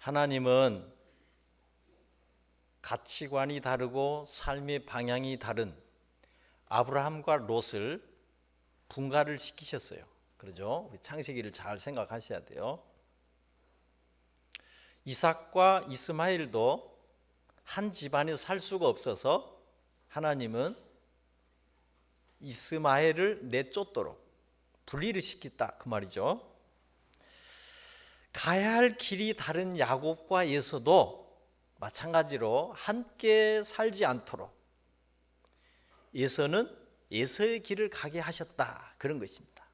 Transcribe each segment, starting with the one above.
하나님은 가치관이 다르고 삶의 방향이 다른 아브라함과 롯을 분가를 시키셨어요. 그러죠? 우리 창세기를 잘 생각하셔야 돼요. 이삭과 이스마엘도 한 집안에 살 수가 없어서 하나님은 이스마엘을 내쫓도록 분리를 시켰다 그 말이죠. 가야 할 길이 다른 야곱과 에서도 마찬가지로 함께 살지 않도록 에서는 에서의 길을 가게 하셨다 그런 것입니다.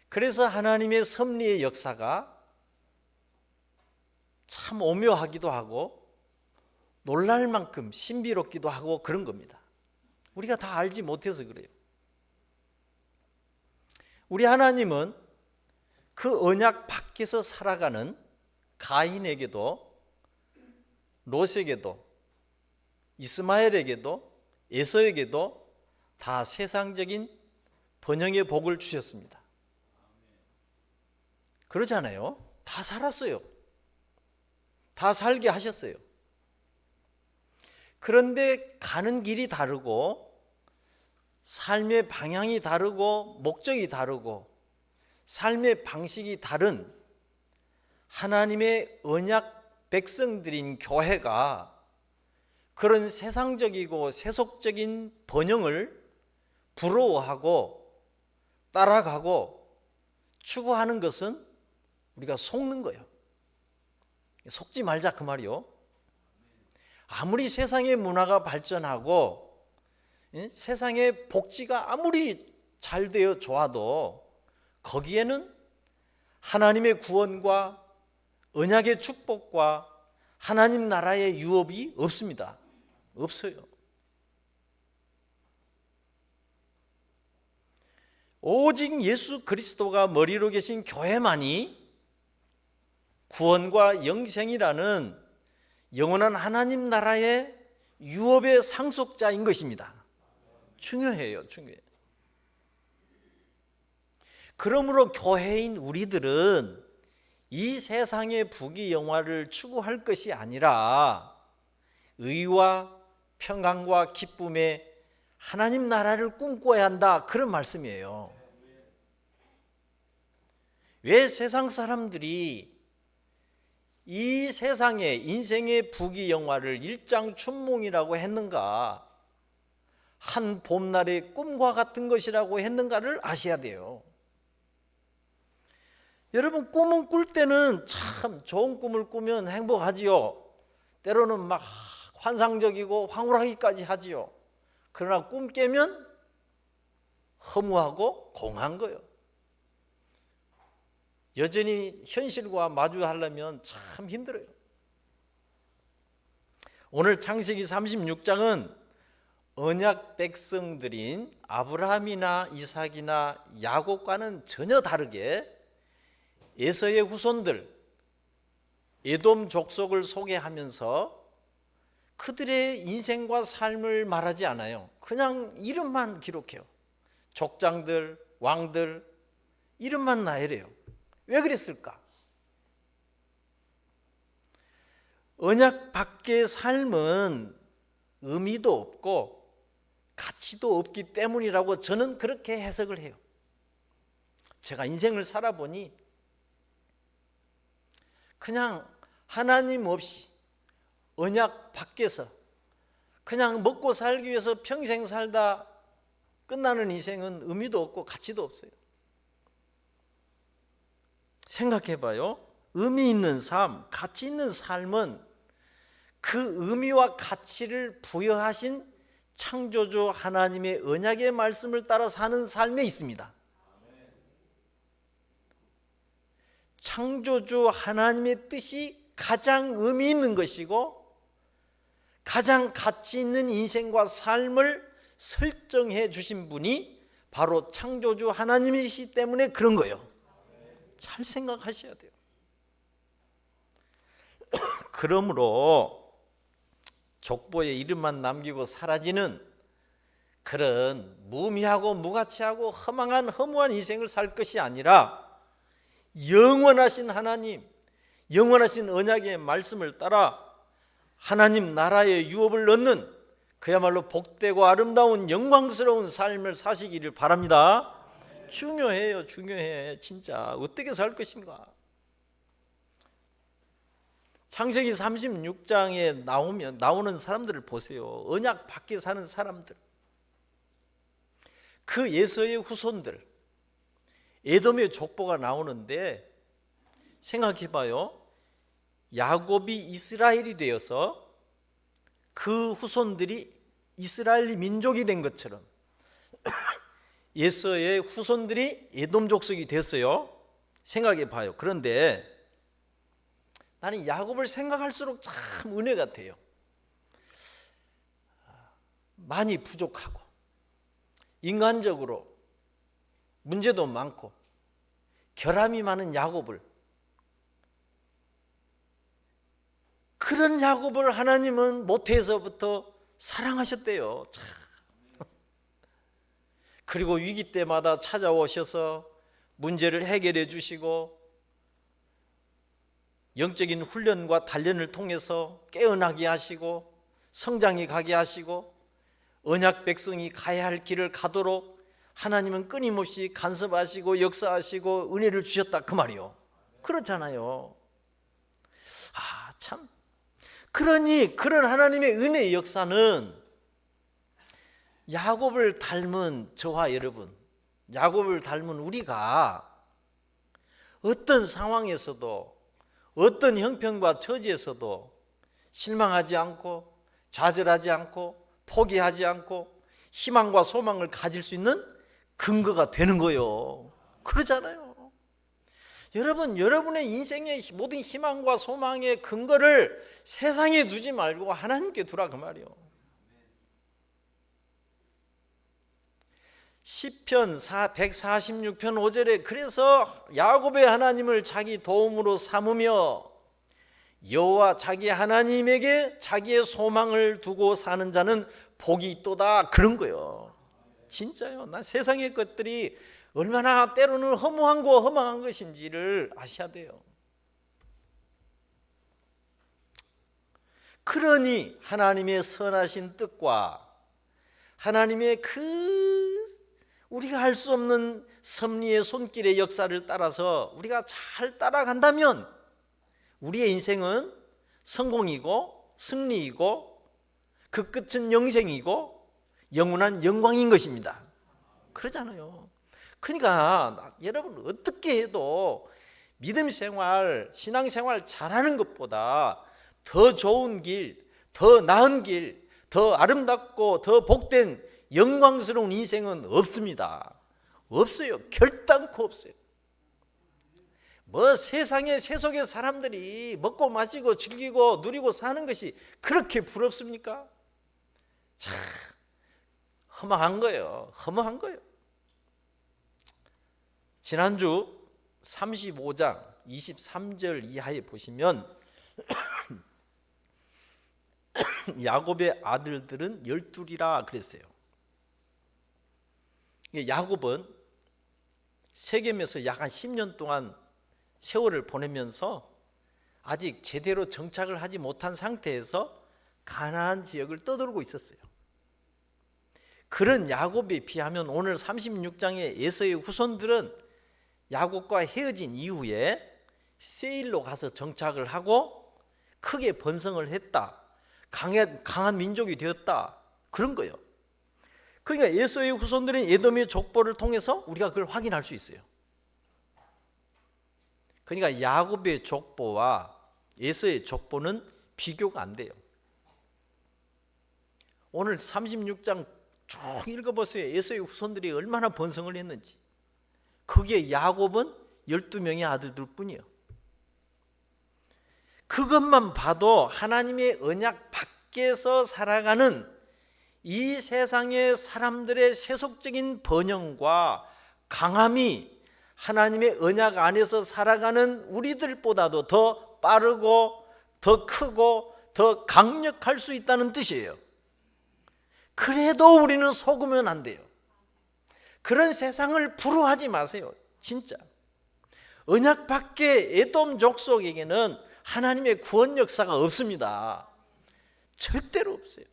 그래서 하나님의 섭리의 역사가 참 오묘하기도 하고 놀랄 만큼 신비롭기도 하고 그런 겁니다. 우리가 다 알지 못해서 그래요. 우리 하나님은 그 언약 밖에서 살아가는 가인에게도 롯에게도 이스마엘에게도 에서에게도 다 세상적인 번영의 복을 주셨습니다. 그러잖아요. 다 살았어요. 다 살게 하셨어요. 그런데 가는 길이 다르고 삶의 방향이 다르고 목적이 다르고 삶의 방식이 다른 하나님의 언약 백성들인 교회가 그런 세상적이고 세속적인 번영을 부러워하고 따라가고 추구하는 것은 우리가 속는 거예요. 속지 말자 그 말이요. 아무리 세상의 문화가 발전하고 세상의 복지가 아무리 잘 되어 좋아도 거기에는 하나님의 구원과 언약의 축복과 하나님 나라의 유업이 없습니다. 없어요. 오직 예수 그리스도가 머리로 계신 교회만이 구원과 영생이라는 영원한 하나님 나라의 유업의 상속자인 것입니다. 중요해요. 중요해요. 그러므로 교회인 우리들은 이 세상의 부귀영화를 추구할 것이 아니라 의와 평강과 기쁨의 하나님 나라를 꿈꿔야 한다 그런 말씀이에요. 왜 세상 사람들이 이 세상의 인생의 부귀영화를 일장춘몽이라고 했는가, 한 봄날의 꿈과 같은 것이라고 했는가를 아셔야 돼요. 여러분, 꿈은 꿀 때는 참 좋은 꿈을 꾸면 행복하지요. 때로는 막 환상적이고 황홀하기까지 하지요. 그러나 꿈 깨면 허무하고 공한 거예요. 여전히 현실과 마주하려면 참 힘들어요. 오늘 창세기 36장은 언약 백성들인 아브라함이나 이삭이나 야곱과는 전혀 다르게 에서의 후손들 에돔 족속을 소개하면서 그들의 인생과 삶을 말하지 않아요. 그냥 이름만 기록해요. 족장들, 왕들 이름만 나열해요. 왜 그랬을까? 언약 밖의 삶은 의미도 없고 가치도 없기 때문이라고 저는 그렇게 해석을 해요. 제가 인생을 살아보니 그냥 하나님 없이 언약 밖에서 그냥 먹고 살기 위해서 평생 살다 끝나는 인생은 의미도 없고 가치도 없어요. 생각해봐요. 의미 있는 삶, 가치 있는 삶은 그 의미와 가치를 부여하신 창조주 하나님의 언약의 말씀을 따라 사는 삶에 있습니다. 창조주 하나님의 뜻이 가장 의미 있는 것이고 가장 가치 있는 인생과 삶을 설정해 주신 분이 바로 창조주 하나님이시기 때문에 그런 거예요. 잘 생각하셔야 돼요. 그러므로 족보에 이름만 남기고 사라지는 그런 무미하고 무가치하고 허망한 허무한 인생을 살 것이 아니라 영원하신 하나님, 영원하신 언약의 말씀을 따라 하나님 나라의 유업을 얻는 그야말로 복되고 아름다운 영광스러운 삶을 사시기를 바랍니다. 중요해요. 중요해. 진짜 어떻게 살 것인가. 창세기 36장에 나오는 사람들을 보세요. 언약 밖에 사는 사람들, 그 에서의 후손들, 에돔의 족보가 나오는데 생각해 봐요. 야곱이 이스라엘이 되어서 그 후손들이 이스라엘 민족이 된 것처럼 에서의 후손들이 에돔 족속이 됐어요. 생각해 봐요. 그런데 나는 야곱을 생각할수록 참 은혜 같아요. 많이 부족하고 인간적으로 문제도 많고 결함이 많은 야곱을, 그런 야곱을 하나님은 모태에서부터 사랑하셨대요. 참. 그리고 위기 때마다 찾아오셔서 문제를 해결해 주시고 영적인 훈련과 단련을 통해서 깨어나게 하시고 성장해 가게 하시고 언약 백성이 가야 할 길을 가도록 하나님은 끊임없이 간섭하시고 역사하시고 은혜를 주셨다 그 말이요. 그렇잖아요. 참. 그러니 그런 하나님의 은혜의 역사는 야곱을 닮은 저와 여러분, 야곱을 닮은 우리가 어떤 상황에서도 어떤 형편과 처지에서도 실망하지 않고 좌절하지 않고 포기하지 않고 희망과 소망을 가질 수 있는 근거가 되는 거예요. 그러잖아요. 여러분, 여러분의 인생의 모든 희망과 소망의 근거를 세상에 두지 말고 하나님께 두라 그 말이에요. 시편 146편 5절에 그래서 야곱의 하나님을 자기 도움으로 삼으며 여호와 자기 하나님에게 자기의 소망을 두고 사는 자는 복이 있도다, 그런 거예요. 진짜요. 난 세상의 것들이 얼마나 때로는 허무하고 허망한 것인지를 아셔야 돼요. 그러니 하나님의 선하신 뜻과 하나님의 우리가 할 수 없는 섭리의 손길의 역사를 따라서 우리가 잘 따라간다면 우리의 인생은 성공이고 승리이고 그 끝은 영생이고 영원한 영광인 것입니다. 그러잖아요. 그러니까 여러분 어떻게 해도 믿음 생활, 신앙 생활 잘하는 것보다 더 좋은 길, 더 나은 길, 더 아름답고 더 복된 영광스러운 인생은 없습니다. 없어요. 결단코 없어요. 뭐 세상의 세속의 사람들이 먹고 마시고 즐기고 누리고 사는 것이 그렇게 부럽습니까? 참 허망한 거예요. 허무한 거예요. 지난주 35장 23절 이하에 보시면 야곱의 아들들은 12이라 그랬어요. 야곱은 세겜에서 약 한 10년 동안 세월을 보내면서 아직 제대로 정착을 하지 못한 상태에서 가나안 지역을 떠돌고 있었어요. 그런 야곱에 비하면 오늘 36장의 에서의 후손들은 야곱과 헤어진 이후에 세일로 가서 정착을 하고 크게 번성을 했다. 강한 민족이 되었다. 그런 거예요. 그러니까 에서의 후손들은 에돔의 족보를 통해서 우리가 그걸 확인할 수 있어요. 그러니까 야곱의 족보와 에서의 족보는 비교가 안 돼요. 오늘 36장 쭉 읽어보세요. 에서의 후손들이 얼마나 번성을 했는지. 거기에 야곱은 12명의 아들들 뿐이에요. 그것만 봐도 하나님의 언약 밖에서 살아가는 이 세상의 사람들의 세속적인 번영과 강함이 하나님의 언약 안에서 살아가는 우리들보다도 더 빠르고 더 크고 더 강력할 수 있다는 뜻이에요. 그래도 우리는 속으면 안 돼요. 그런 세상을 부러워하지 마세요. 진짜 언약 밖에 에돔 족속에게는 하나님의 구원 역사가 없습니다. 절대로 없어요.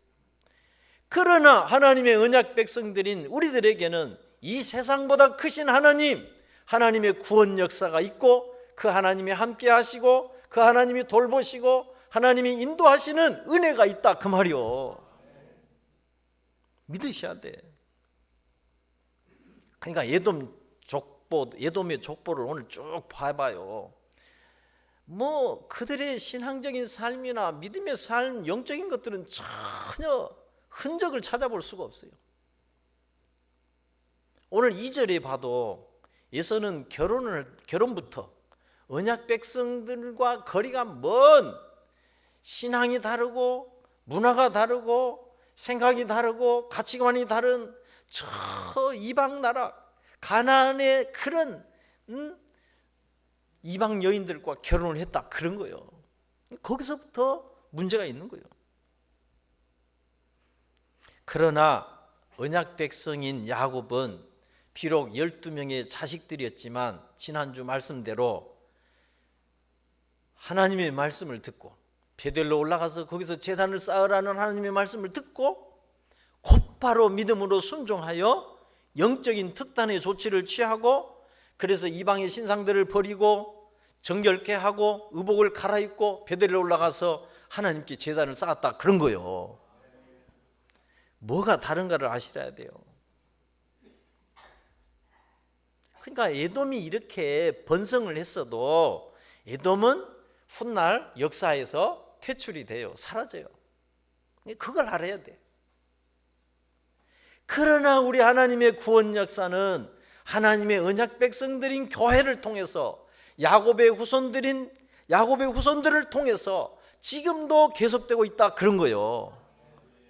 그러나 하나님의 언약 백성들인 우리들에게는 이 세상보다 크신 하나님, 하나님의 구원 역사가 있고 그 하나님이 함께 하시고 그 하나님이 돌보시고 하나님이 인도하시는 은혜가 있다 그 말이요. 믿으셔야 돼. 그러니까 에돔의 족보를 오늘 쭉 봐봐요. 뭐 그들의 신앙적인 삶이나 믿음의 삶, 영적인 것들은 전혀 흔적을 찾아볼 수가 없어요. 오늘 2절에 봐도 에서는 결혼부터 언약 백성들과 거리가 먼 신앙이 다르고 문화가 다르고 생각이 다르고 가치관이 다른 저 이방 나라 가나안의 그런 이방 여인들과 결혼을 했다 그런 거예요. 거기서부터 문제가 있는 거예요. 그러나 언약 백성인 야곱은 비록 12명의 자식들이었지만 지난주 말씀대로 하나님의 말씀을 듣고 베델로 올라가서 거기서 제단을 쌓으라는 하나님의 말씀을 듣고 곧바로 믿음으로 순종하여 영적인 특단의 조치를 취하고 그래서 이방의 신상들을 버리고 정결케 하고 의복을 갈아입고 베델로 올라가서 하나님께 제단을 쌓았다 그런 거예요. 뭐가 다른가를 아셔야 돼요. 그러니까 에돔이 이렇게 번성을 했어도 에돔은 훗날 역사에서 퇴출이 돼요. 사라져요. 그걸 알아야 돼. 그러나 우리 하나님의 구원 역사는 하나님의 언약 백성들인 교회를 통해서 야곱의 후손들을 통해서 지금도 계속되고 있다 그런 거예요.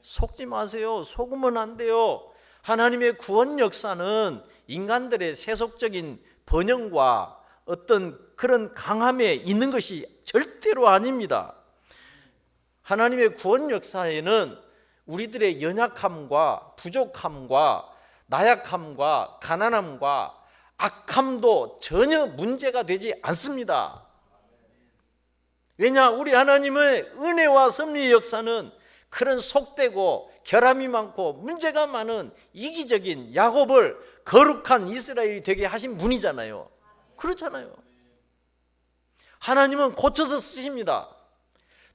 속지 마세요. 속으면 안 돼요. 하나님의 구원 역사는 인간들의 세속적인 번영과 어떤 그런 강함에 있는 것이 절대로 아닙니다. 하나님의 구원 역사에는 우리들의 연약함과 부족함과 나약함과 가난함과 악함도 전혀 문제가 되지 않습니다. 왜냐? 우리 하나님의 은혜와 섭리의 역사는 그런 속되고 결함이 많고 문제가 많은 이기적인 야곱을 거룩한 이스라엘이 되게 하신 분이잖아요. 그렇잖아요. 하나님은 고쳐서 쓰십니다.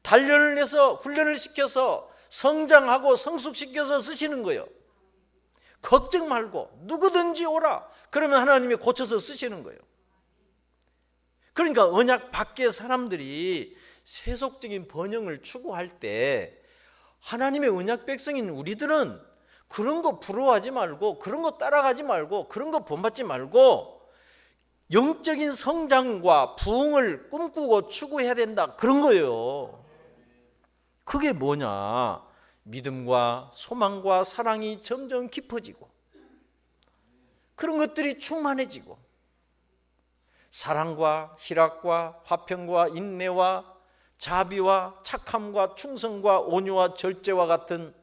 단련을 해서 훈련을 시켜서 성장하고 성숙시켜서 쓰시는 거예요. 걱정 말고 누구든지 오라. 그러면 하나님이 고쳐서 쓰시는 거예요. 그러니까 언약 밖의 사람들이 세속적인 번영을 추구할 때 하나님의 언약 백성인 우리들은 그런 거 부러워하지 말고 그런 거 따라가지 말고 그런 거 본받지 말고 영적인 성장과 부흥을 꿈꾸고 추구해야 된다 그런 거예요. 그게 뭐냐? 믿음과 소망과 사랑이 점점 깊어지고 그런 것들이 충만해지고 사랑과 희락과 화평과 인내와 자비와 착함과 충성과 온유와 절제와 같은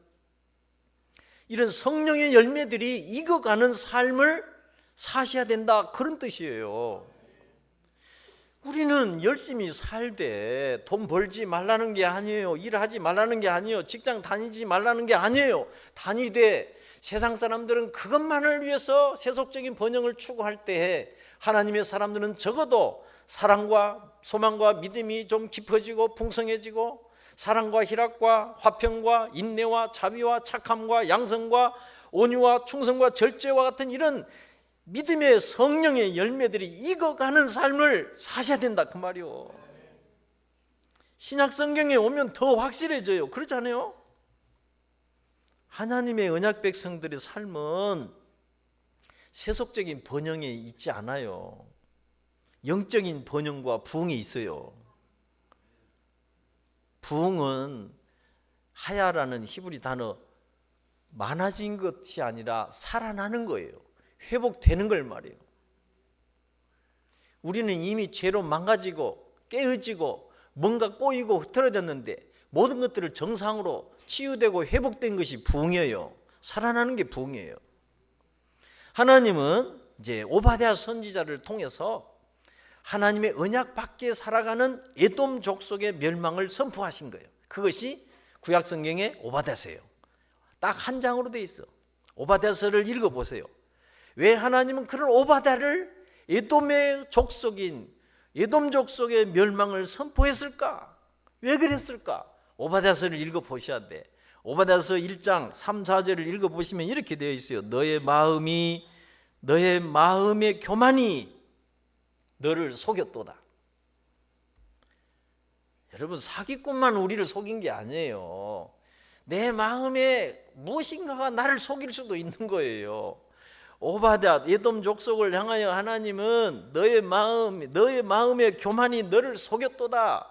이런 성령의 열매들이 익어가는 삶을 사셔야 된다 그런 뜻이에요. 우리는 열심히 살되 돈 벌지 말라는 게 아니에요. 일하지 말라는 게 아니에요. 직장 다니지 말라는 게 아니에요. 다니되 세상 사람들은 그것만을 위해서 세속적인 번영을 추구할 때에 하나님의 사람들은 적어도 사랑과 소망과 믿음이 좀 깊어지고 풍성해지고 사랑과 희락과 화평과 인내와 자비와 착함과 양성과 온유와 충성과 절제와 같은 이런 믿음의 성령의 열매들이 익어가는 삶을 사셔야 된다 그 말이요. 신약 성경에 오면 더 확실해져요. 그렇지 않아요? 하나님의 언약 백성들의 삶은 세속적인 번영에 있지 않아요. 영적인 번영과 부흥이 있어요. 부흥은 하야라는 히브리 단어 많아진 것이 아니라 살아나는 거예요. 회복되는 걸 말이에요. 우리는 이미 죄로 망가지고 깨어지고 뭔가 꼬이고 흐트러졌는데 모든 것들을 정상으로 치유되고 회복된 것이 부흥이에요. 살아나는 게 부흥이에요. 하나님은 이제 오바댜 선지자를 통해서 하나님의 언약 밖에 살아가는 에돔 족속의 멸망을 선포하신 거예요. 그것이 구약 성경의 오바댜서예요. 딱 한 장으로 돼 있어. 오바댜서를 읽어보세요. 왜 하나님은 그런 오바댜를 에돔의 족속인 에돔 족속의 멸망을 선포했을까? 왜 그랬을까? 오바댜서를 읽어보셔야 돼. 오바댜서 1장 3, 4절을 읽어보시면 이렇게 되어 있어요. 너의 마음의 교만이 너를 속였도다. 여러분, 사기꾼만 우리를 속인 게 아니에요. 내 마음에 무엇인가가 나를 속일 수도 있는 거예요. 오바댜 에돔 족속을 향하여 하나님은 너의 마음의 교만이 너를 속였도다.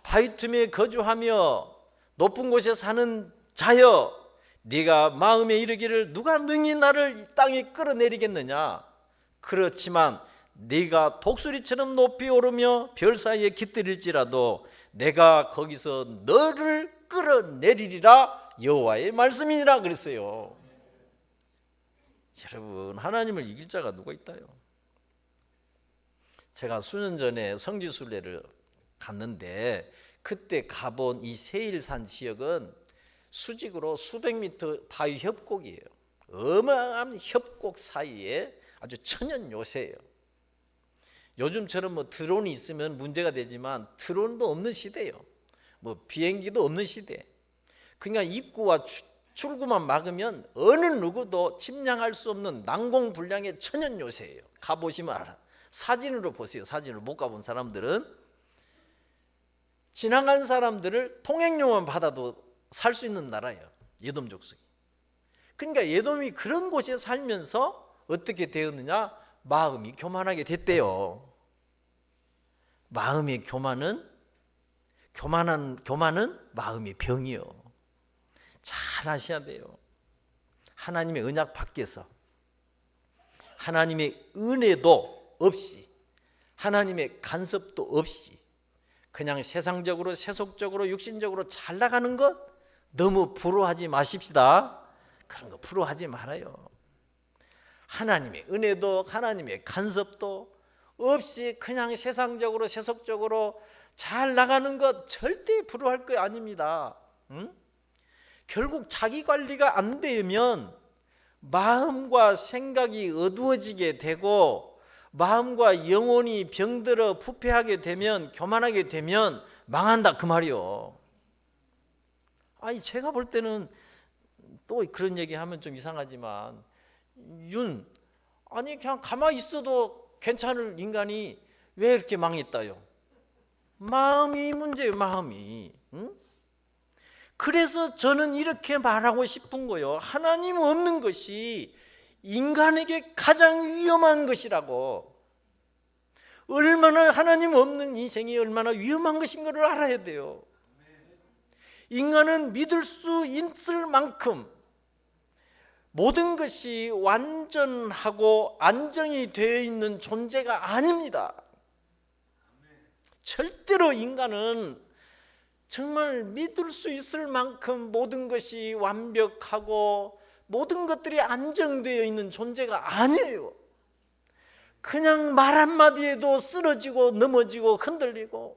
바위 틈에 거주하며 높은 곳에 사는 자여, 네가 마음에 이르기를 누가 능히 나를 이 땅에 끌어내리겠느냐. 그렇지만 네가 독수리처럼 높이 오르며 별 사이에 깃들일지라도 내가 거기서 너를 끌어내리리라. 여호와의 말씀이니라 그랬어요. 여러분, 하나님을 이길 자가 누가 있다요? 제가 수년 전에 성지순례를 갔는데 그때 가본 이 세일산 지역은 수직으로 수백 미터 바위 협곡이에요. 어마어마한 협곡 사이에 아주 천연 요새예요. 요즘처럼 뭐 드론이 있으면 문제가 되지만 드론도 없는 시대예요. 뭐 비행기도 없는 시대. 그러니까 입구와 출구만 막으면 어느 누구도 침략할 수 없는 난공불량의 천연 요새예요. 가보시면 알아. 사진으로 보세요. 사진을 못 가본 사람들은 지나간 사람들을 통행료만 받아도 살 수 있는 나라예요. 에돔 족속이. 그러니까 에돔이 그런 곳에 살면서 어떻게 되었느냐? 마음이 교만하게 됐대요. 마음의 교만은 마음의 병이요. 잘 아셔야 돼요. 하나님의 언약 밖에서 하나님의 은혜도 없이 하나님의 간섭도 없이 그냥 세상적으로 세속적으로 육신적으로 잘 나가는 것 너무 부러워하지 마십시다. 그런 거 부러워하지 말아요. 하나님의 은혜도 하나님의 간섭도 없이 그냥 세상적으로 세속적으로 잘 나가는 것 절대 부러워할 거 아닙니다. 응? 결국 자기 관리가 안 되면 마음과 생각이 어두워지게 되고 마음과 영혼이 병들어 부패하게 되면 교만하게 되면 망한다 그 말이요. 아니 제가 볼 때는 또 그런 얘기하면 좀 이상하지만 아니 그냥 가만히 있어도 괜찮을 인간이 왜 이렇게 망했다요? 마음이 문제예요. 마음이. 응? 그래서 저는 이렇게 말하고 싶은 거예요. 하나님 없는 것이 인간에게 가장 위험한 것이라고. 얼마나 하나님 없는 인생이 얼마나 위험한 것인가를 알아야 돼요. 인간은 믿을 수 있을 만큼 모든 것이 완전하고 안정이 되어 있는 존재가 아닙니다. 절대로 인간은 정말 믿을 수 있을 만큼 모든 것이 완벽하고 모든 것들이 안정되어 있는 존재가 아니에요. 그냥 말 한마디에도 쓰러지고 넘어지고 흔들리고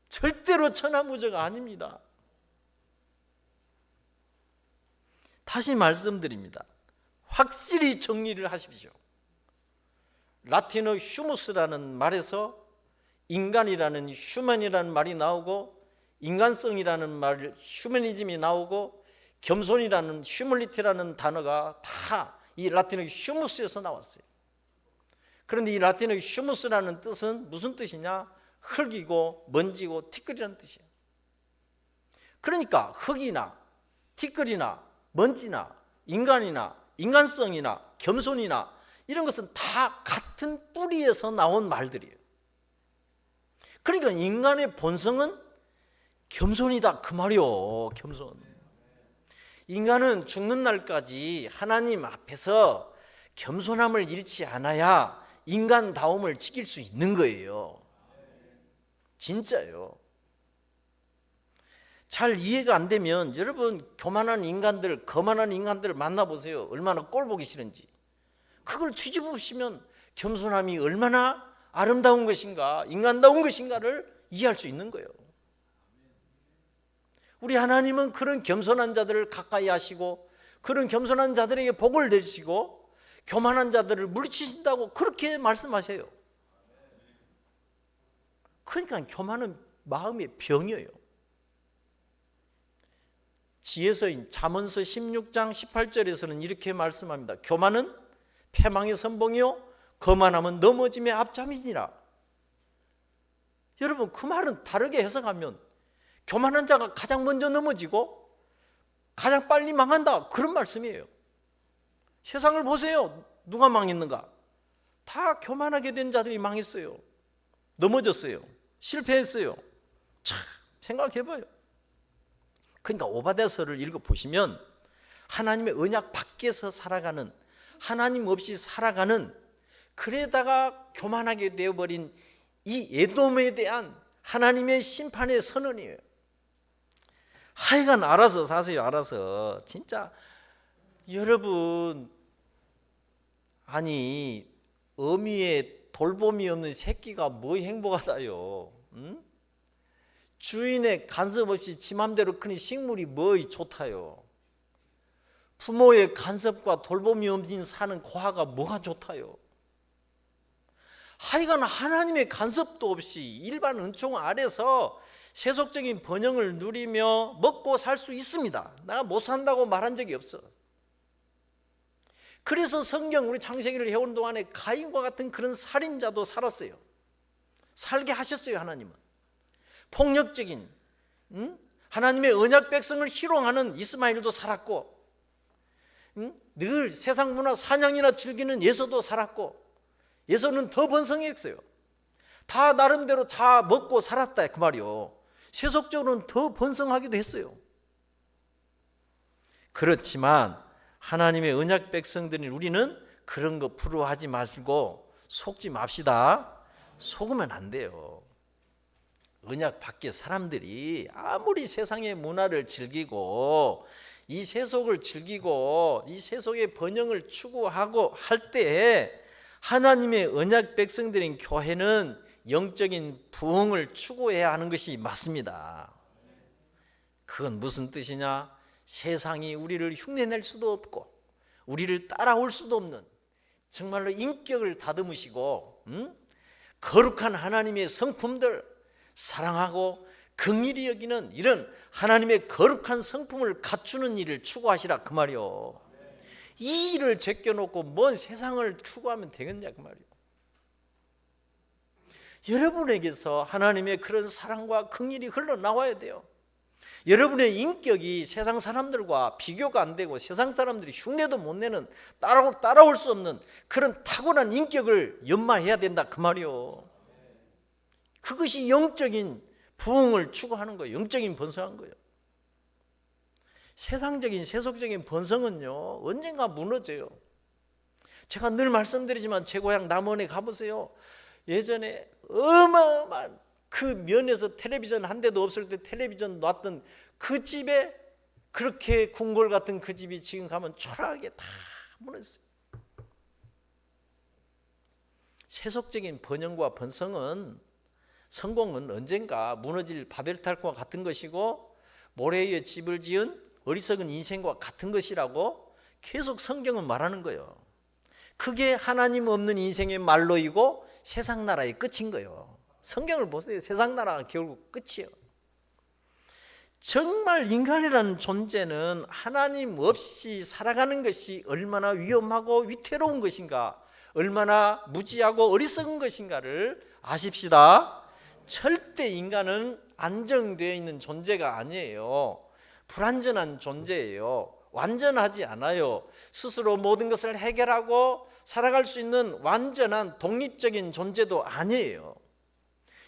절대로 천하무적 아닙니다. 다시 말씀드립니다. 확실히 정리를 하십시오. 라틴어 휴무스라는 말에서 인간이라는 휴먼이라는 말이 나오고 인간성이라는 말 휴머니즘이 나오고 겸손이라는 휴물리티라는 단어가 다 이 라틴어 휴무스에서 나왔어요. 그런데 이 라틴어 휴무스라는 뜻은 무슨 뜻이냐? 흙이고 먼지고 티끌이라는 뜻이에요. 그러니까 흙이나 티끌이나 먼지나 인간이나 인간성이나 겸손이나 이런 것은 다 같은 뿌리에서 나온 말들이에요. 그러니까 인간의 본성은 겸손이다 그 말이요. 겸손. 인간은 죽는 날까지 하나님 앞에서 겸손함을 잃지 않아야 인간다움을 지킬 수 있는 거예요. 진짜요. 잘 이해가 안 되면 여러분 교만한 인간들, 거만한 인간들 만나보세요. 얼마나 꼴보기 싫은지. 그걸 뒤집으시면 겸손함이 얼마나 아름다운 것인가, 인간다운 것인가를 이해할 수 있는 거예요. 우리 하나님은 그런 겸손한 자들을 가까이 하시고 그런 겸손한 자들에게 복을 내주시고 교만한 자들을 물리치신다고 그렇게 말씀하셔요. 그러니까 교만은 마음의 병이에요. 지혜서인 잠언서 16장 18절에서는 이렇게 말씀합니다. 교만은 패망의 선봉이요 거만함은 넘어짐의 앞잠이니라. 여러분, 그 말은 다르게 해석하면 교만한 자가 가장 먼저 넘어지고 가장 빨리 망한다, 그런 말씀이에요. 세상을 보세요. 누가 망했는가? 다 교만하게 된 자들이 망했어요. 넘어졌어요. 실패했어요. 참, 생각해봐요. 그러니까 오바댜서를 읽어보시면 하나님의 언약 밖에서 살아가는, 하나님 없이 살아가는, 그러다가 교만하게 되어버린 이 에돔에 대한 하나님의 심판의 선언이에요. 하여간 알아서 사세요. 알아서. 진짜 여러분, 아니 어미의 돌봄이 없는 새끼가 뭐 행복하다요. 응? 주인의 간섭 없이 지 맘대로 크는 식물이 뭐 좋다요. 부모의 간섭과 돌봄이 없는 사는 고아가 뭐가 좋다요. 하여간 하나님의 간섭도 없이 일반 은총 아래서 세속적인 번영을 누리며 먹고 살 수 있습니다. 내가 못 산다고 말한 적이 없어. 그래서 성경 우리 창세기를 해오는 동안에 가인과 같은 그런 살인자도 살았어요. 살게 하셨어요. 하나님은 폭력적인 하나님의 언약 백성을 희롱하는 이스마엘도 살았고, 늘 세상 문화 사냥이나 즐기는 예서도 살았고, 예서는 더 번성했어요. 다 나름대로 다 먹고 살았다 그 말이요. 세속적으로는 더 번성하기도 했어요. 그렇지만 하나님의 언약 백성들인 우리는 그런 거 부러워하지 마시고 속지 맙시다. 속으면 안 돼요. 언약 밖의 사람들이 아무리 세상의 문화를 즐기고 이 세속을 즐기고 이 세속의 번영을 추구하고 할 때 하나님의 언약 백성들인 교회는 영적인 부흥을 추구해야 하는 것이 맞습니다. 그건 무슨 뜻이냐? 세상이 우리를 흉내낼 수도 없고 우리를 따라올 수도 없는 정말로 인격을 다듬으시고 거룩한 하나님의 성품들 사랑하고 긍휼히 여기는 이런 하나님의 거룩한 성품을 갖추는 일을 추구하시라 그 말이요. 이 일을 제껴놓고 뭔 세상을 추구하면 되겠냐 그 말이요. 여러분에게서 하나님의 그런 사랑과 긍휼이 흘러나와야 돼요. 여러분의 인격이 세상 사람들과 비교가 안 되고 세상 사람들이 흉내도 못 내는 따라올 수 없는 그런 타고난 인격을 연마해야 된다 그 말이요. 그것이 영적인 부흥을 추구하는 거예요. 영적인 번성한 거예요. 세상적인 세속적인 번성은요 언젠가 무너져요. 제가 늘 말씀드리지만 제 고향 남원에 가보세요. 예전에 어마어마한 그 면에서 텔레비전 한 대도 없을 때 텔레비전 놨던 그 집에 그렇게 궁궐 같은 그 집이 지금 가면 초라하게 다 무너졌어요. 세속적인 번영과 번성은 성공은 언젠가 무너질 바벨탑과 같은 것이고 모래 위에 집을 지은 어리석은 인생과 같은 것이라고 계속 성경은 말하는 거예요. 그게 하나님 없는 인생의 말로이고 세상 나라의 끝인 거예요. 성경을 보세요. 세상 나라가 결국 끝이에요. 정말 인간이라는 존재는 하나님 없이 살아가는 것이 얼마나 위험하고 위태로운 것인가, 얼마나 무지하고 어리석은 것인가를 아십시다. 절대 인간은 안정되어 있는 존재가 아니에요. 불완전한 존재예요. 완전하지 않아요. 스스로 모든 것을 해결하고 살아갈 수 있는 완전한 독립적인 존재도 아니에요.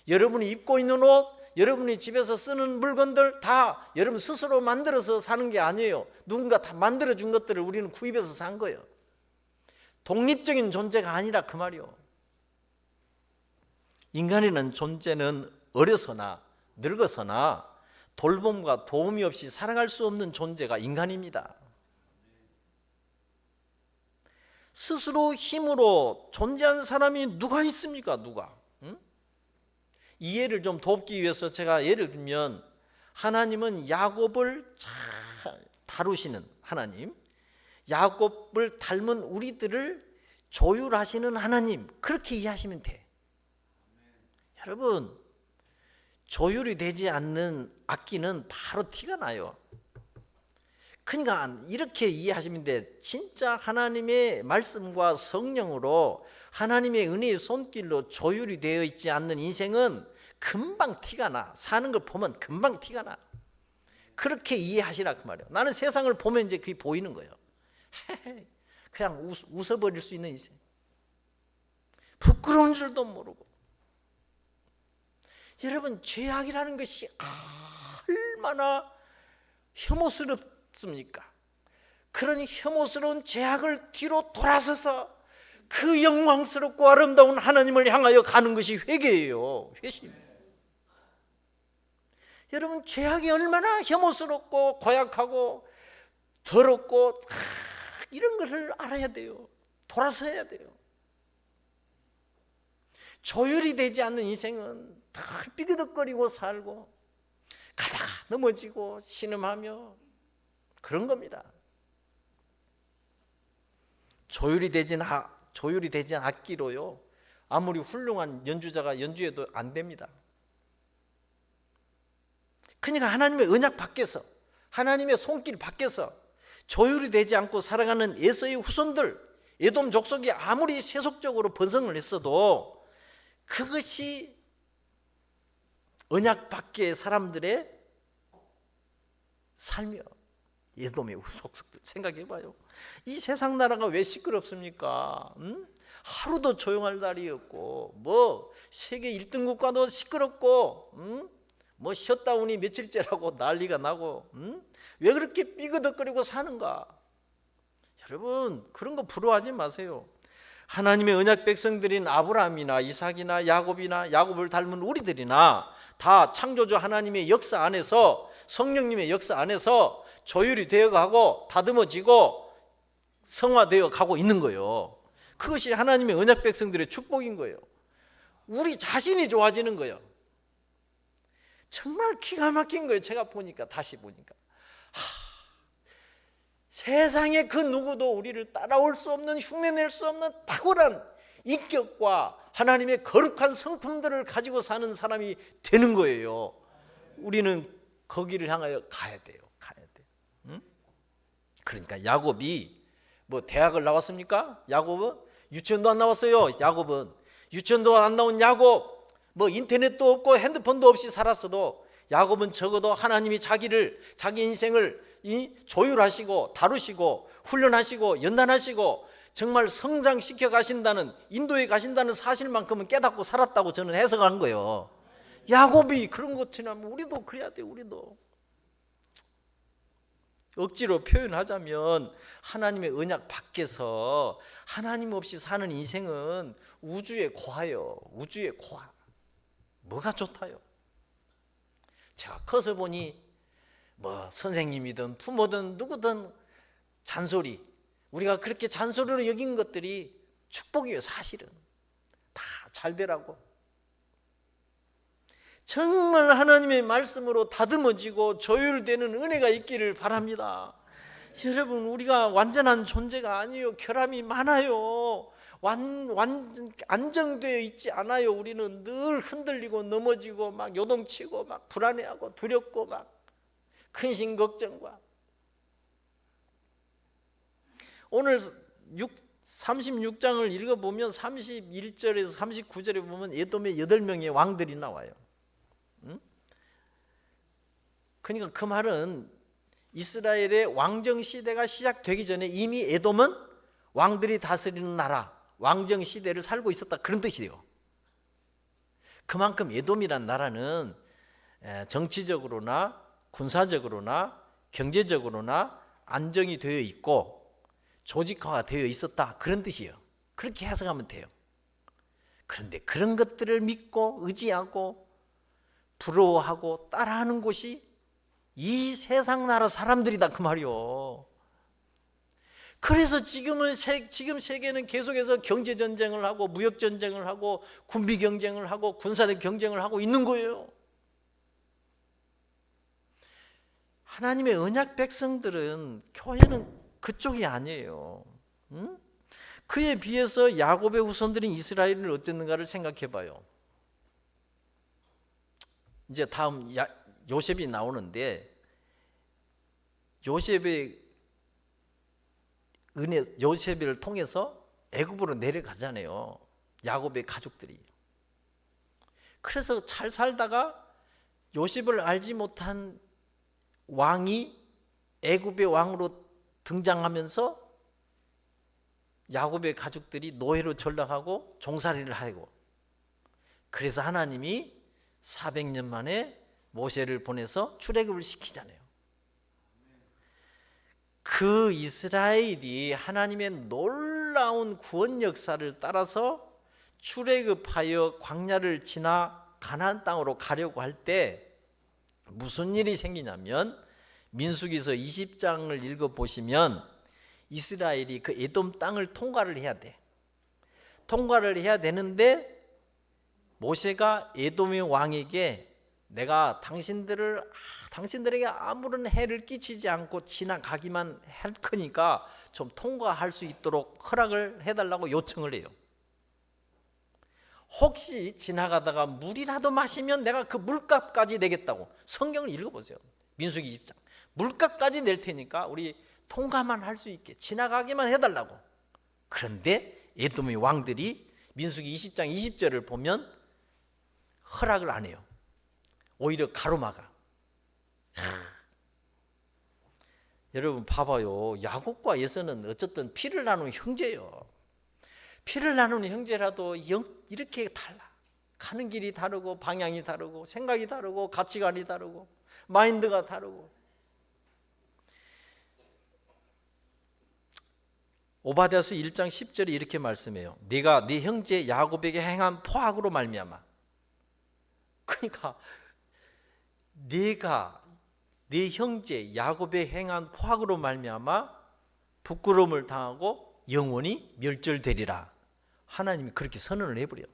여러분이 입고 있는 옷, 여러분이 집에서 쓰는 물건들 다 여러분 스스로 만들어서 사는 게 아니에요. 누군가 다 만들어준 것들을 우리는 구입해서 산 거예요. 독립적인 존재가 아니라 그 말이요. 인간이라는 존재는 어려서나 늙어서나 돌봄과 도움이 없이 살아갈 수 없는 존재가 인간입니다. 스스로 힘으로 존재한 사람이 누가 있습니까? 누가? 응? 이해를 좀 돕기 위해서 제가 예를 들면, 하나님은 야곱을 잘 다루시는 하나님, 야곱을 닮은 우리들을 조율하시는 하나님, 그렇게 이해하시면 돼. 여러분, 조율이 되지 않는 악기는 바로 티가 나요. 그러니까 이렇게 이해하시면 돼. 진짜 하나님의 말씀과 성령으로 하나님의 은혜의 손길로 조율이 되어 있지 않는 인생은 금방 티가 나. 사는 걸 보면 금방 티가 나. 그렇게 이해하시라 그 말이에요. 나는 세상을 보면 이제 그게 보이는 거예요. 그냥 웃어버릴 수 있는 인생. 부끄러운 줄도 모르고. 여러분, 죄악이라는 것이 얼마나 혐오스럽습니까? 그런 혐오스러운 죄악을 뒤로 돌아서서 그 영광스럽고 아름다운 하나님을 향하여 가는 것이 회개예요. 회심. 여러분, 죄악이 얼마나 혐오스럽고 고약하고 더럽고 이런 것을 알아야 돼요. 돌아서야 돼요. 조율이 되지 않는 인생은 다 삐그덕거리고 살고 가다가 넘어지고 신음하며 그런 겁니다. 조율이 되지 않은 악기로요, 아무리 훌륭한 연주자가 연주해도 안 됩니다. 그러니까 하나님의 언약 밖에서, 하나님의 손길 밖에서 조율이 되지 않고 살아가는 에서의 후손들, 에돔 족속이 아무리 세속적으로 번성을 했어도 그것이 언약 밖의 사람들의 삶이요. 에돔의 후속들 생각해봐요. 이 세상 나라가 왜 시끄럽습니까? 하루도 조용할 날이 없고, 뭐 세계 1등 국가도 시끄럽고, 뭐 셧다운이 며칠째라고 난리가 나고, 왜 그렇게 삐그덕거리고 사는가? 여러분, 그런 거 부러워하지 마세요. 하나님의 언약 백성들인 아브라함이나 이삭이나 야곱이나 야곱을 닮은 우리들이나 다 창조주 하나님의 역사 안에서, 성령님의 역사 안에서 조율이 되어가고 다듬어지고 성화되어 가고 있는 거예요. 그것이 하나님의 언약 백성들의 축복인 거예요. 우리 자신이 좋아지는 거예요. 정말 기가 막힌 거예요. 제가 보니까, 다시 보니까 세상에 그 누구도 우리를 따라올 수 없는, 흉내낼 수 없는 탁월한 인격과 하나님의 거룩한 성품들을 가지고 사는 사람이 되는 거예요. 우리는 거기를 향하여 가야 돼요. 그러니까 야곱이 뭐 대학을 나왔습니까? 야곱은 유치원도 안 나왔어요. 야곱은 유치원도 안 나온 야곱, 뭐 인터넷도 없고 핸드폰도 없이 살았어도 야곱은 적어도 하나님이 자기 인생을 조율하시고 다루시고 훈련하시고 연단하시고 정말 성장시켜 가신다는, 인도에 가신다는 사실만큼은 깨닫고 살았다고 저는 해석한 거예요. 야곱이 그런 것처럼 우리도 그래야 돼요. 우리도 억지로 표현하자면 하나님의 언약 밖에서 하나님 없이 사는 인생은 우주의 고아요. 우주의 고아. 뭐가 좋다요? 제가 커서 보니 뭐 선생님이든 부모든 누구든 잔소리, 우리가 그렇게 잔소리로 여긴 것들이 축복이에요. 사실은 다 잘 되라고. 정말 하나님의 말씀으로 다듬어지고 조율되는 은혜가 있기를 바랍니다. 여러분, 우리가 완전한 존재가 아니에요. 결함이 많아요. 안정되어 있지 않아요. 우리는 늘 흔들리고 넘어지고 막 요동치고 막 불안해하고 두렵고 막 근심 걱정과. 오늘 36장을 읽어보면 31절에서 39절에 보면 에돔의 8명의 왕들이 나와요. 그러니까 그 말은 이스라엘의 왕정 시대가 시작되기 전에 이미 에돔은 왕들이 다스리는 나라, 왕정 시대를 살고 있었다, 그런 뜻이에요. 그만큼 에돔이란 나라는 정치적으로나 군사적으로나 경제적으로나 안정이 되어 있고 조직화가 되어 있었다, 그런 뜻이에요. 그렇게 해석하면 돼요. 그런데 그런 것들을 믿고 의지하고 부러워하고 따라하는 곳이 이 세상 나라 사람들이다, 그 말이요. 그래서 지금 세계는 계속해서 경제 전쟁을 하고 무역 전쟁을 하고 군비 경쟁을 하고 군사적 경쟁을 하고 있는 거예요. 하나님의 언약 백성들은, 교회는 그쪽이 아니에요. 응? 그에 비해서 야곱의 후손들인 이스라엘을 어땠는가를 생각해 봐요. 이제 다음 요셉이 나오는데, 요셉을 통해서 애굽으로 내려가잖아요, 야곱의 가족들이. 그래서 잘 살다가 요셉을 알지 못한 왕이 애굽의 왕으로 등장하면서 야곱의 가족들이 노예로 전락하고 종살이를 하고, 그래서 하나님이 400년 만에 모세를 보내서 출애굽을 시키잖아요. 그 이스라엘이 하나님의 놀라운 구원 역사를 따라서 출애굽하여 광야를 지나 가나안 땅으로 가려고 할 때 무슨 일이 생기냐면, 민수기서 20장을 읽어보시면 이스라엘이 그 에돔 땅을 통과를 해야 돼. 통과를 해야 되는데 모세가 에돔의 왕에게 내가 당신들에게 아무런 해를 끼치지 않고 지나가기만 할 거니까 좀 통과할 수 있도록 허락을 해달라고 요청을 해요. 혹시 지나가다가 물이라도 마시면 내가 그 물값까지 내겠다고. 성경을 읽어보세요. 민수기 20장. 물값까지 낼 테니까 우리 통과만 할 수 있게 지나가기만 해달라고. 그런데 에돔의 왕들이 민수기 20장 20절을 보면 허락을 안 해요. 오히려 가로막아. 여러분 봐봐요. 야곱과 에서는 어쨌든 피를 나눈 형제예요. 피를 나누는 형제라도 이렇게 달라. 가는 길이 다르고 방향이 다르고 생각이 다르고 가치관이 다르고 마인드가 다르고. 오바댜서 1장 10절에 이렇게 말씀해요. 네가 네 형제 야곱에게 행한 포악으로 말미암아. 그러니까 네가 네 형제 야곱에 행한 포악으로 말미암아 부끄러움을 당하고 영원히 멸절되리라. 하나님이 그렇게 선언을 해버려요.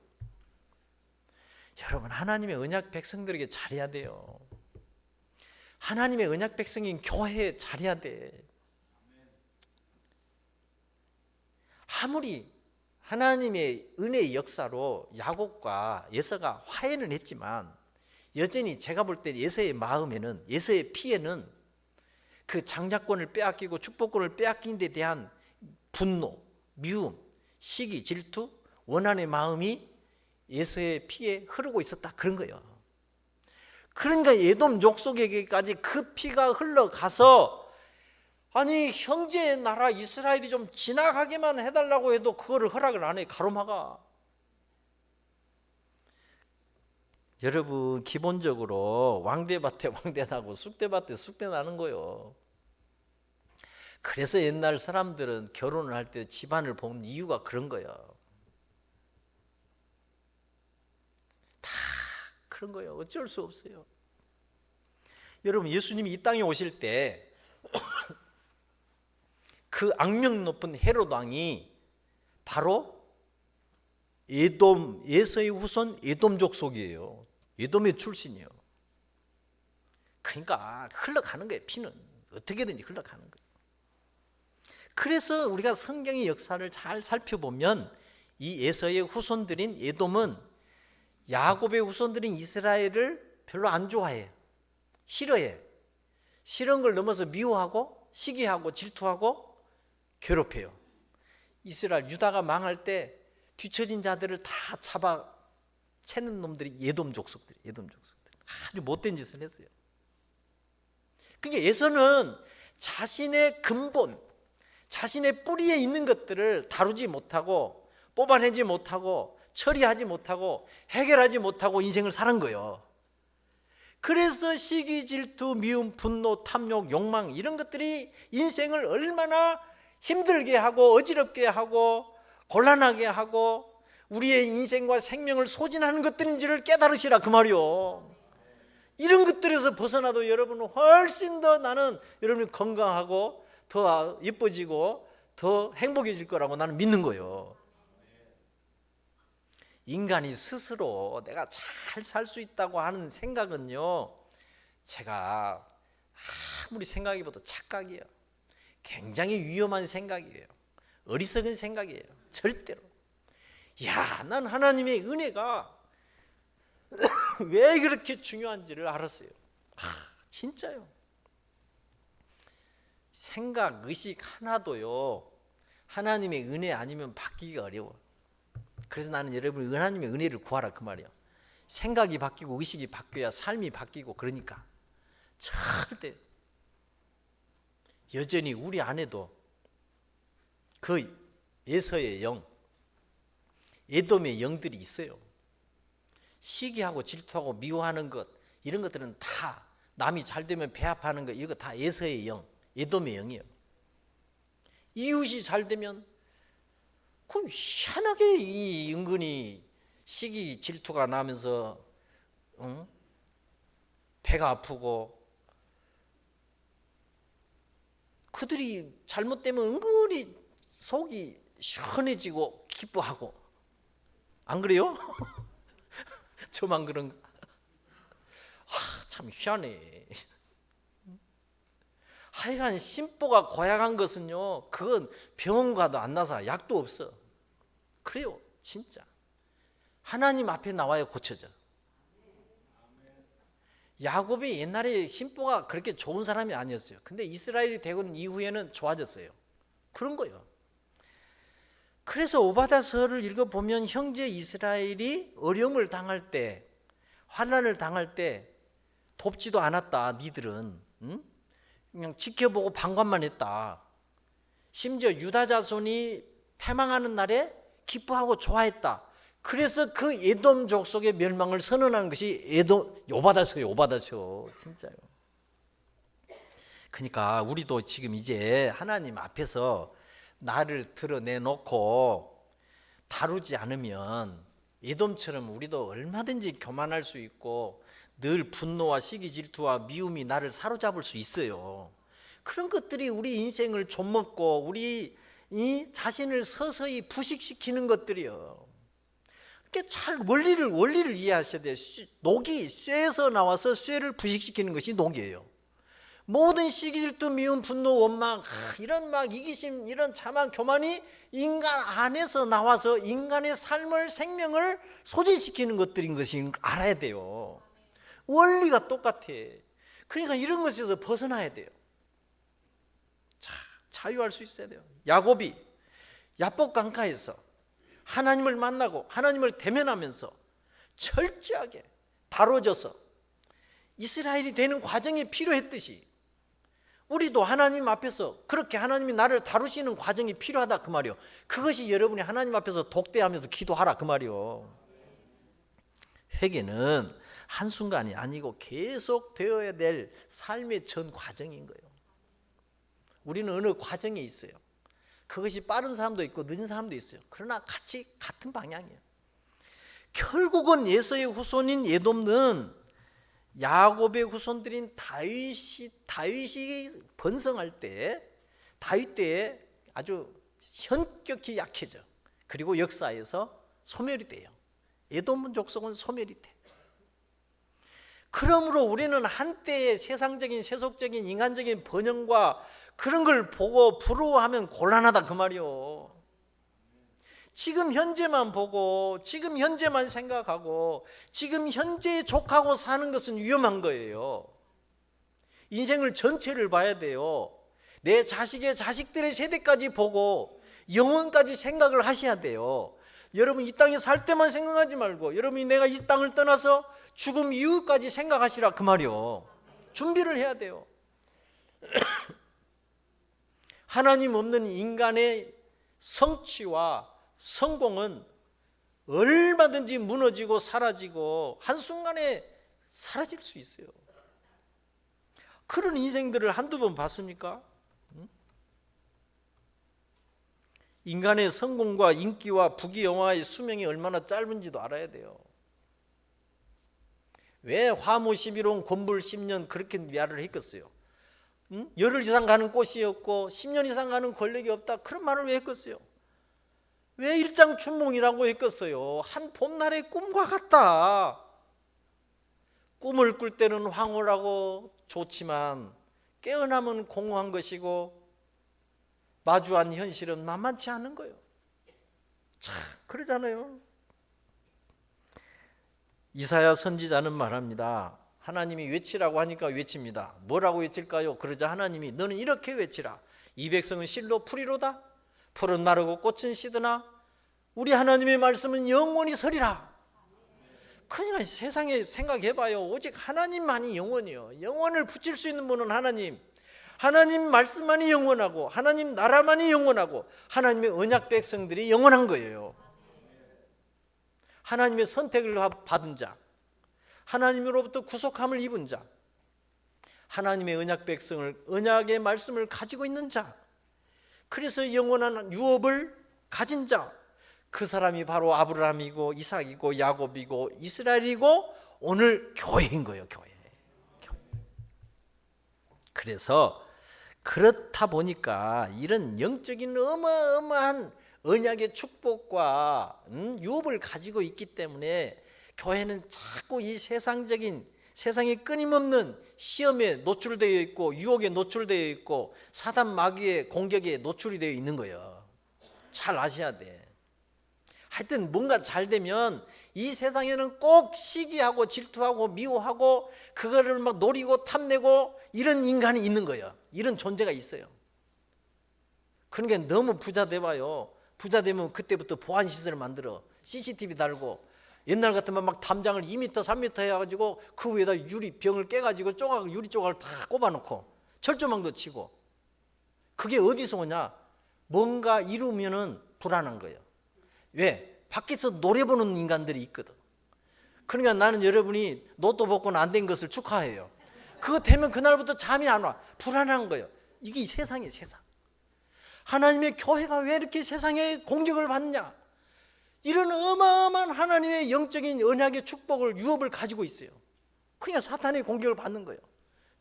여러분, 하나님의 언약 백성들에게 잘해야 돼요. 하나님의 언약 백성인 교회에 잘해야 돼. 아무리 하나님의 은혜의 역사로 야곱과 에서가 화해는 했지만 여전히 제가 볼 때 에서의 마음에는, 에서의 피에는 그 장자권을 빼앗기고 축복권을 빼앗긴 데 대한 분노, 미움, 시기, 질투, 원한의 마음이 에서의 피에 흐르고 있었다, 그런 거예요. 그러니까 에돔 족속에게까지 그 피가 흘러가서, 아니 형제의 나라 이스라엘이 좀 지나가게만 해달라고 해도 그거를 허락을 안 해. 가로막아. 여러분, 기본적으로 왕대밭에 왕대나고 쑥대밭에 쑥대나는 거예요. 그래서 옛날 사람들은 결혼을 할 때 집안을 보는 이유가 그런 거예요. 다 그런 거예요. 어쩔 수 없어요. 여러분, 예수님이 이 땅에 오실 때 그 악명 높은 헤롯 왕이 바로 에서의 후손 에돔 족속이에요. 에돔의 출신이에요. 그러니까 흘러가는 거예요. 피는 어떻게든지 흘러가는 거예요. 그래서 우리가 성경의 역사를 잘 살펴보면 이 에서의 후손들인 에돔은 야곱의 후손들인 이스라엘을 별로 안 좋아해. 싫어해. 싫은 걸 넘어서 미워하고 시기하고 질투하고 괴롭혀요. 이스라엘 유다가 망할 때 뒤처진 자들을 다 잡아 채는 놈들이 에돔 족속들. 아주 못된 짓을 했어요. 그러니까 에서는 자신의 근본, 자신의 뿌리에 있는 것들을 다루지 못하고 뽑아내지 못하고 처리하지 못하고 해결하지 못하고 인생을 사는 거예요. 그래서 시기, 질투, 미움, 분노, 탐욕, 욕망, 이런 것들이 인생을 얼마나 힘들게 하고 어지럽게 하고 곤란하게 하고 우리의 인생과 생명을 소진하는 것들인지를 깨달으시라, 그 말이요. 이런 것들에서 벗어나도 여러분은 훨씬 더, 나는 여러분이 건강하고 더 예뻐지고 더 행복해질 거라고 나는 믿는 거예요. 인간이 스스로 내가 잘 살 수 있다고 하는 생각은요, 제가 아무리 생각해봐도 착각이에요. 굉장히 위험한 생각이에요. 어리석은 생각이에요. 절대로. 야, 난 하나님의 은혜가 왜 그렇게 중요한지를 알았어요. 진짜요. 생각, 의식 하나도요, 하나님의 은혜 아니면 바뀌기가 어려워. 그래서 나는 여러분 하나님의 은혜를 구하라 그 말이에요. 생각이 바뀌고 의식이 바뀌어야 삶이 바뀌고. 그러니까 절대 여전히 우리 안에도 그 에서의 영, 에돔의 영들이 있어요. 시기하고 질투하고 미워하는 것, 이런 것들은 다 남이 잘 되면 배합하는 것, 이거 다 에서의 영, 에돔의 영이에요. 이웃이 잘 되면 그 희한하게 이 은근히 시기 질투가 나면서 배가 아프고, 그들이 잘못되면 은근히 속이 시원해지고 기뻐하고. 안 그래요? 저만 그런가? 참 희한해. 하여간 심보가 고약한 것은요, 그건 병원 가도 안 나서 약도 없어. 그래요, 진짜. 하나님 앞에 나와야 고쳐져. 야곱이 옛날에 심보가 그렇게 좋은 사람이 아니었어요. 근데 이스라엘이 되고 이후에는 좋아졌어요. 그런 거예요. 그래서 오바댜서를 읽어보면 형제 이스라엘이 어려움을 당할 때, 환난을 당할 때 돕지도 않았다. 니들은 그냥 지켜보고 방관만 했다. 심지어 유다 자손이 패망하는 날에 기뻐하고 좋아했다. 그래서 그 에돔 족속의 멸망을 선언한 것이 오바댜서예요. 오바댜서. 진짜요. 그러니까 우리도 지금 이제 하나님 앞에서 나를 드러내놓고 다루지 않으면 에돔처럼 우리도 얼마든지 교만할 수 있고, 늘 분노와 시기 질투와 미움이 나를 사로잡을 수 있어요. 그런 것들이 우리 인생을 좀먹고 우리 자신을 서서히 부식시키는 것들이요. 잘 원리를 이해하셔야 돼요. 녹이 쇠에서 나와서 쇠를 부식시키는 것이 녹이에요. 모든 시기 질투 미움 분노 원망, 이런 막 이기심, 이런 자만 교만이 인간 안에서 나와서 인간의 삶을, 생명을 소진시키는 것들인 것이 알아야 돼요. 원리가 똑같아. 그러니까 이런 것에서 벗어나야 돼요. 자유할 수 있어야 돼요. 야곱이 야복 강가에서 하나님을 만나고 하나님을 대면하면서 철저하게 다뤄져서 이스라엘이 되는 과정이 필요했듯이, 우리도 하나님 앞에서 그렇게 하나님이 나를 다루시는 과정이 필요하다 그 말이요. 그것이 여러분이 하나님 앞에서 독대하면서 기도하라 그 말이요. 회개는 한순간이 아니고 계속 되어야 될 삶의 전 과정인 거예요. 우리는 어느 과정에 있어요. 그것이 빠른 사람도 있고 늦은 사람도 있어요. 그러나 같은 방향이에요. 결국은 에서의 후손인 에돔은 야곱의 후손들인 다윗이 번성할 때, 다윗 때에 아주 현격히 약해져. 그리고 역사에서 소멸이 돼요. 에돔 족속은 소멸이 돼. 그러므로 우리는 한때의 세상적인 세속적인 인간적인 번영과 그런 걸 보고 부러워하면 곤란하다 그 말이요. 지금 현재만 보고 지금 현재만 생각하고 지금 현재에 족하고 사는 것은 위험한 거예요. 인생을 전체를 봐야 돼요. 내 자식의 자식들의 세대까지 보고 영혼까지 생각을 하셔야 돼요. 여러분 이 땅에 살 때만 생각하지 말고 여러분이 내가 이 땅을 떠나서 죽음 이후까지 생각하시라 그 말이요. 준비를 해야 돼요. 하나님 없는 인간의 성취와 성공은 얼마든지 무너지고 사라지고 한순간에 사라질 수 있어요. 그런 인생들을 한두 번 봤습니까? 인간의 성공과 인기와 부귀영화의 수명이 얼마나 짧은지도 알아야 돼요. 왜 화무 11원 권불 10년 그렇게 말을 했겠어요? 열흘 이상 가는 꽃이 없고 10년 이상 가는 권력이 없다, 그런 말을 왜 했겠어요? 왜 일장춘몽이라고 했겠어요? 한 봄날의 꿈과 같다. 꿈을 꿀 때는 황홀하고 좋지만 깨어나면 공허한 것이고 마주한 현실은 만만치 않은 거예요. 참 그러잖아요. 이사야 선지자는 말합니다. 하나님이 외치라고 하니까 외칩니다. 뭐라고 외칠까요? 그러자 하나님이 너는 이렇게 외치라. 이 백성은 실로 풀이로다. 풀은 마르고 꽃은 시드나 우리 하나님의 말씀은 영원히 서리라. 그러니까 세상에 생각해봐요. 오직 하나님만이 영원이요. 영원을 붙일 수 있는 분은 하나님. 하나님 말씀만이 영원하고 하나님 나라만이 영원하고 하나님의 언약 백성들이 영원한 거예요. 하나님의 선택을 받은 자, 하나님으로부터 구속함을 입은 자, 하나님의 언약 백성을, 언약의 말씀을 가지고 있는 자, 그래서 영원한 유업을 가진 자, 그 사람이 바로 아브라함이고 이삭이고 야곱이고 이스라엘이고 오늘 교회인 거예요. 교회. 그래서 그렇다 보니까 이런 영적인 어마어마한 언약의 축복과 유업을 가지고 있기 때문에 교회는 자꾸 이 세상적인, 세상에 끊임없는 시험에 노출되어 있고 유혹에 노출되어 있고 사단 마귀의 공격에 노출이 되어 있는 거예요. 잘 아셔야 돼. 하여튼 뭔가 잘 되면 이 세상에는 꼭 시기하고 질투하고 미워하고 그거를 막 노리고 탐내고 이런 인간이 있는 거예요. 이런 존재가 있어요. 그러니까 너무 부자 돼봐요. 부자 되면 그때부터 보안시설을 만들어 CCTV 달고 옛날 같으면 막 담장을 2m 3m 해가지고 그 위에다 유리병을 깨가지고 조각, 유리 조각을 다 꼽아놓고 철조망도 치고. 그게 어디서 오냐? 뭔가 이루면은 불안한 거예요. 왜? 밖에서 노려보는 인간들이 있거든. 그러니까 나는 여러분이 로또 복권 안 된 것을 축하해요. 그거 되면 그날부터 잠이 안 와. 불안한 거예요. 이게 세상이에요. 세상. 하나님의 교회가 왜 이렇게 세상에 공격을 받느냐? 이런 어마어마한 하나님의 영적인 언약의 축복을, 유업을 가지고 있어요. 그냥 사탄의 공격을 받는 거예요.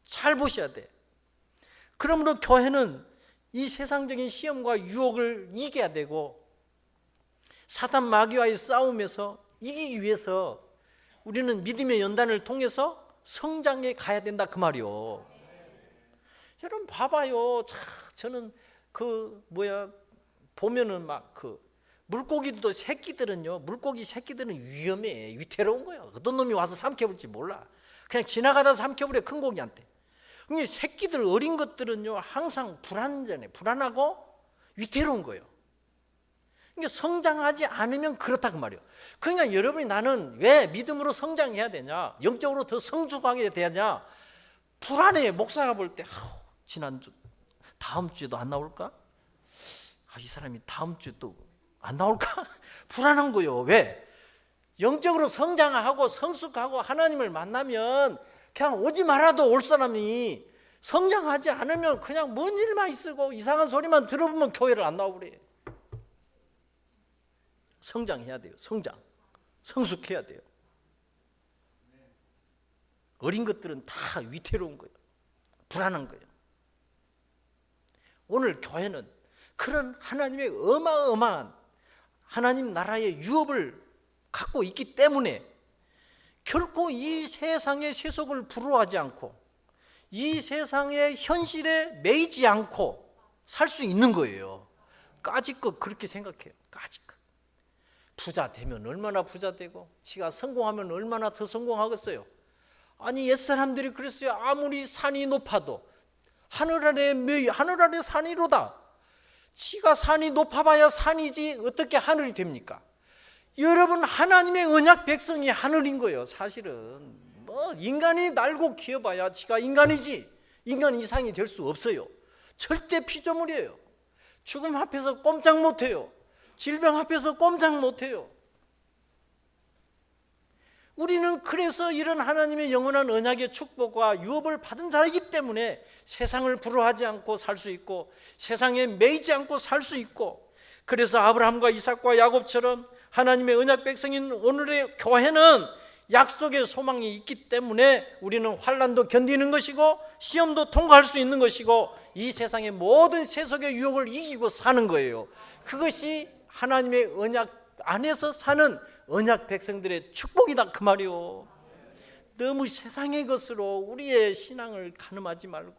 잘 보셔야 돼. 그러므로 교회는 이 세상적인 시험과 유혹을 이겨야 되고 사단 마귀와의 싸움에서 이기기 위해서 우리는 믿음의 연단을 통해서 성장해 가야 된다, 그 말이요. 여러분 봐봐요. 저는 보면은 막 물고기도 새끼들은요, 물고기 새끼들은 위험해. 위태로운 거예요. 어떤 놈이 와서 삼켜볼지 몰라. 그냥 지나가다 삼켜버려, 큰 고기한테. 근데 새끼들, 어린 것들은요 항상 불안하고 위태로운 거예요. 그러니까 성장하지 않으면 그렇다, 그 말이에요. 그러니까 여러분이 나는 왜 믿음으로 성장해야 되냐, 영적으로 더 성숙하게 되냐, 불안해. 목사가 볼 때 지난주 다음 주에도 안 나올까? 이 사람이 다음 주에 또 안 나올까? 불안한 거예요. 왜? 영적으로 성장하고 성숙하고 하나님을 만나면 그냥 오지 말아도 올 사람이 성장하지 않으면 그냥 뭔 일만 있고 이상한 소리만 들어보면 교회를 안 나오래. 성장해야 돼요. 성숙해야 돼요. 어린 것들은 다 위태로운 거예요. 불안한 거예요. 오늘 교회는 그런 하나님의 어마어마한 하나님 나라의 유업을 갖고 있기 때문에 결코 이 세상의 세속을 부러워하지 않고 이 세상의 현실에 매이지 않고 살 수 있는 거예요. 까짓것 그렇게 생각해요. 까짓것. 부자 되면 얼마나 부자 되고 지가 성공하면 얼마나 더 성공하겠어요. 아니 옛사람들이 그랬어요. 아무리 산이 높아도 하늘 아래 산이로다. 지가 산이 높아봐야 산이지 어떻게 하늘이 됩니까? 여러분, 하나님의 언약 백성이 하늘인 거예요. 사실은 인간이 날고 기어봐야 지가 인간이지 인간 이상이 될 수 없어요. 절대 피조물이에요. 죽음 앞에서 꼼짝 못해요. 질병 앞에서 꼼짝 못해요. 우리는 그래서 이런 하나님의 영원한 언약의 축복과 유업을 받은 자이기 때문에 세상을 부러워하지 않고 살 수 있고 세상에 매이지 않고 살 수 있고, 그래서 아브라함과 이삭과 야곱처럼 하나님의 언약 백성인 오늘의 교회는 약속의 소망이 있기 때문에 우리는 환난도 견디는 것이고 시험도 통과할 수 있는 것이고 이 세상의 모든 세속의 유혹을 이기고 사는 거예요. 그것이 하나님의 언약 안에서 사는 언약 백성들의 축복이다 그 말이요. 너무 세상의 것으로 우리의 신앙을 가늠하지 말고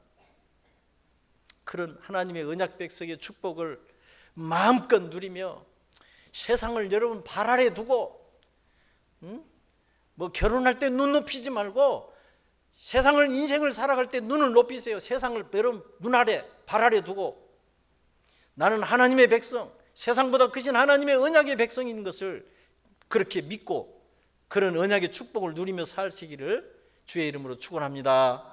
그런 하나님의 언약 백성의 축복을 마음껏 누리며 세상을 여러분 발 아래 두고 뭐 결혼할 때 눈 높이지 말고 세상을 인생을 살아갈 때 눈을 높이세요. 세상을 여러분 눈 아래 발 아래 두고 나는 하나님의 백성, 세상보다 크신 하나님의 언약의 백성인 것을 그렇게 믿고 그런 언약의 축복을 누리며 사시기를 주의 이름으로 축원합니다.